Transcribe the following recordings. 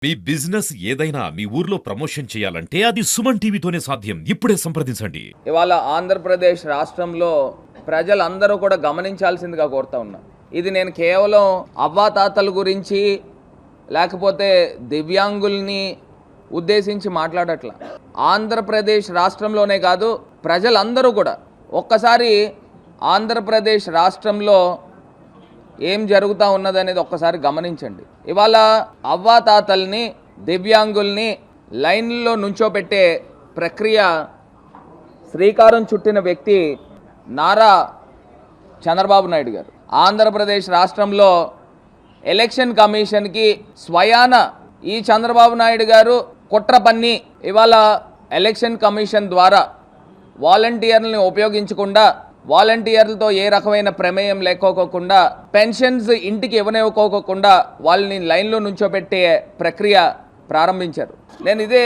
మీ business ఏదైనా మీ ఊర్లో promotion చేయాలంటే అది సుమన్ టీవీతోనే సాధ్యం. ఇప్పుడే సంప్రదించండి. ఇవాళ ఆంధ్రప్రదేశ్ రాష్ట్రంలో ప్రజలందరూ కూడా గమనించాల్సిందిగా కోరుతా ఉన్నా. ఇది నేను కేవలం అవ్వాతాతల గురించి లేకపోతే దివ్యాంగుల్ని ఉద్దేశించి మాట్లాడట్లా. ఆంధ్రప్రదేశ్ రాష్ట్రంలోనే కాదు, ప్రజలందరూ కూడా ఒక్కసారి ఆంధ్రప్రదేశ్ రాష్ట్రంలో ఏం జరుగుతూ ఉన్నదనేది ఒక్కసారి గమనించండి. ఇవాళ అవ్వాతాతల్ని దివ్యాంగుల్ని లైన్లో నుంచోబెట్టే ప్రక్రియ శ్రీకారం చుట్టిన వ్యక్తి నారా చంద్రబాబు నాయుడు గారు. ఆంధ్రప్రదేశ్ రాష్ట్రంలో ఎలక్షన్ కమిషన్కి స్వయాన ఈ చంద్రబాబు నాయుడు గారు కుట్ర పన్ని ఇవాళ ఎలక్షన్ కమిషన్ ద్వారా వాలంటీర్లని ఉపయోగించకుండా, వాలంటీర్లతో ఏ రకమైన ప్రమేయం లేకోకుండా, పెన్షన్స్ ఇంటికి ఇవ్వనివ్వకోకుండా వాళ్ళని లైన్లో నుంచోబెట్టే ప్రక్రియ ప్రారంభించారు. నేను ఇదే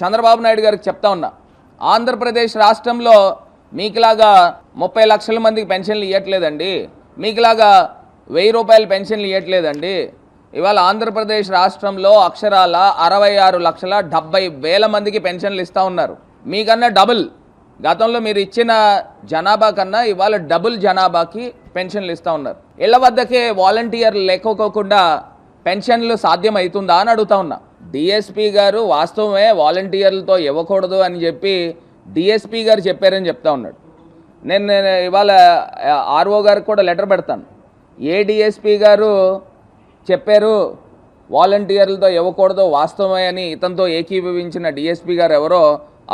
చంద్రబాబు నాయుడు గారికి చెప్తా ఉన్నా, ఆంధ్రప్రదేశ్ రాష్ట్రంలో మీకులాగా 30 లక్షల మందికి పెన్షన్లు ఇవ్వట్లేదండి, మీకులాగా 1000 రూపాయల పెన్షన్లు ఇవ్వట్లేదండి. ఇవాళ ఆంధ్రప్రదేశ్ రాష్ట్రంలో అక్షరాల 66,70,000 మందికి పెన్షన్లు ఇస్తూ ఉన్నారు. మీకన్నా డబుల్, గతంలో మీరు ఇచ్చిన జనాభా కన్నా ఇవాళ డబుల్ జనాభాకి పెన్షన్లు ఇస్తూ ఉన్నారు. ఇళ్ల వద్దకే వాలంటీర్లు లేకపోకుండా పెన్షన్లు సాధ్యమవుతుందా అని అడుగుతా ఉన్నా. డిఎస్పీ గారు వాస్తవమే వాలంటీర్లతో ఇవ్వకూడదు అని చెప్పి డిఎస్పీ గారు చెప్పారని చెప్తా ఉన్నాడు. నేను ఇవాళ ఆర్ఓ గారికి కూడా లెటర్ పెడతాను. ఏ డిఎస్పీ గారు చెప్పారు వాలంటీర్లతో ఇవ్వకూడదు వాస్తవమే అని ఇతనితో ఏకీభవించిన డిఎస్పీ గారు ఎవరో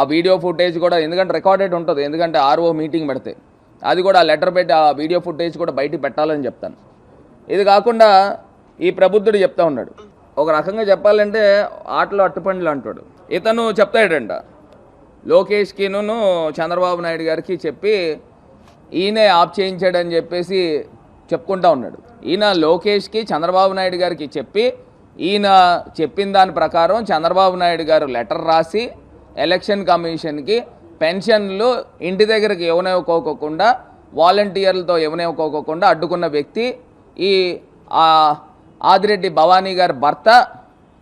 ఆ వీడియో ఫుటేజ్ కూడా, ఎందుకంటే రికార్డెడ్ ఉంటుంది, ఎందుకంటే ఆర్ఓ మీటింగ్ పెడితే అది కూడా లెటర్ పెట్టి ఆ వీడియో ఫుటేజ్ కూడా బయటికి పెట్టాలని చెప్తాను. ఇది కాకుండా ఈ ప్రబుద్ధుడు చెప్తా ఉన్నాడు, ఒక రకంగా చెప్పాలంటే ఆటలో అట్టుపండ్లు అంటాడు. ఇతను చెప్తాడంట లోకేష్కిను చంద్రబాబు నాయుడు గారికి చెప్పి ఈయనే ఆప్ చేయించాడని చెప్పేసి చెప్పుకుంటా ఉన్నాడు. ఈయన లోకేష్కి చంద్రబాబు నాయుడు గారికి చెప్పి, ఈయన చెప్పిన దాని ప్రకారం చంద్రబాబు నాయుడు గారు లెటర్ రాసి ఎలక్షన్ కమిషన్కి పెన్షన్లు ఇంటి దగ్గరికి ఇవ్వనివ్వకోకుండా, వాలంటీర్లతో ఇవ్వనివ్వకోకుండా అడ్డుకున్న వ్యక్తి ఈ ఆదిరెడ్డి భవానీ గారి భర్త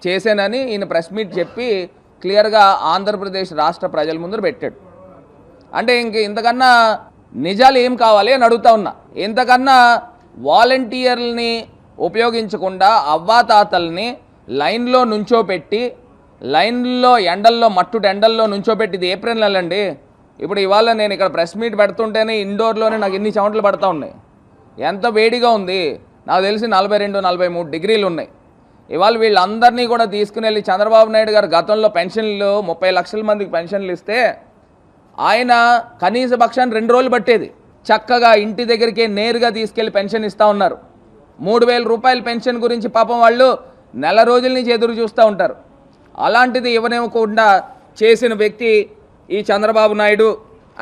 చేశానని ఈయన ప్రెస్ మీట్ చెప్పి క్లియర్గా ఆంధ్రప్రదేశ్ రాష్ట్ర ప్రజల ముందు పెట్టాడు. అంటే ఇంతకన్నా నిజాలు ఏం కావాలి అని అడుగుతా ఉన్నా. ఇంతకన్నా వాలంటీర్లని ఉపయోగించకుండా అవ్వాతాతల్ని లైన్లో నుంచోపెట్టి, లైన్లో ఎండల్లో మట్టుడు ఎండల్లో నుంచోబెట్టిది ఏప్రిల్ నెల అండి. ఇప్పుడు ఇవాళ నేను ఇక్కడ ప్రెస్ మీట్ పెడుతుంటేనే ఇండోర్లోనే నాకు ఎన్ని చెమటలు పడుతూ ఉన్నాయి, ఎంత వేడిగా ఉంది. నాకు తెలిసి 42-43 డిగ్రీలు ఉన్నాయి. ఇవాళ వీళ్ళందరినీ కూడా తీసుకుని వెళ్ళి చంద్రబాబు నాయుడు గారు గతంలో పెన్షన్లు 30 లక్షల మందికి పెన్షన్లు ఇస్తే ఆయన కనీస పక్షాన్ని 2 రోజులు పట్టేది. చక్కగా ఇంటి దగ్గరికే నేరుగా తీసుకెళ్లి పెన్షన్ ఇస్తూ ఉన్నారు. 3,000 రూపాయల పెన్షన్ గురించి పాపం వాళ్ళు నెల రోజుల నుంచి ఎదురు చూస్తూ ఉంటారు. అలాంటిది ఇవ్వనివ్వకుండా చేసిన వ్యక్తి ఈ చంద్రబాబు నాయుడు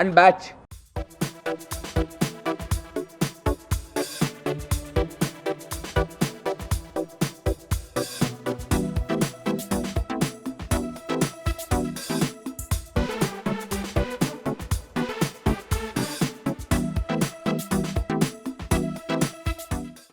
అండ్ బ్యాచ్.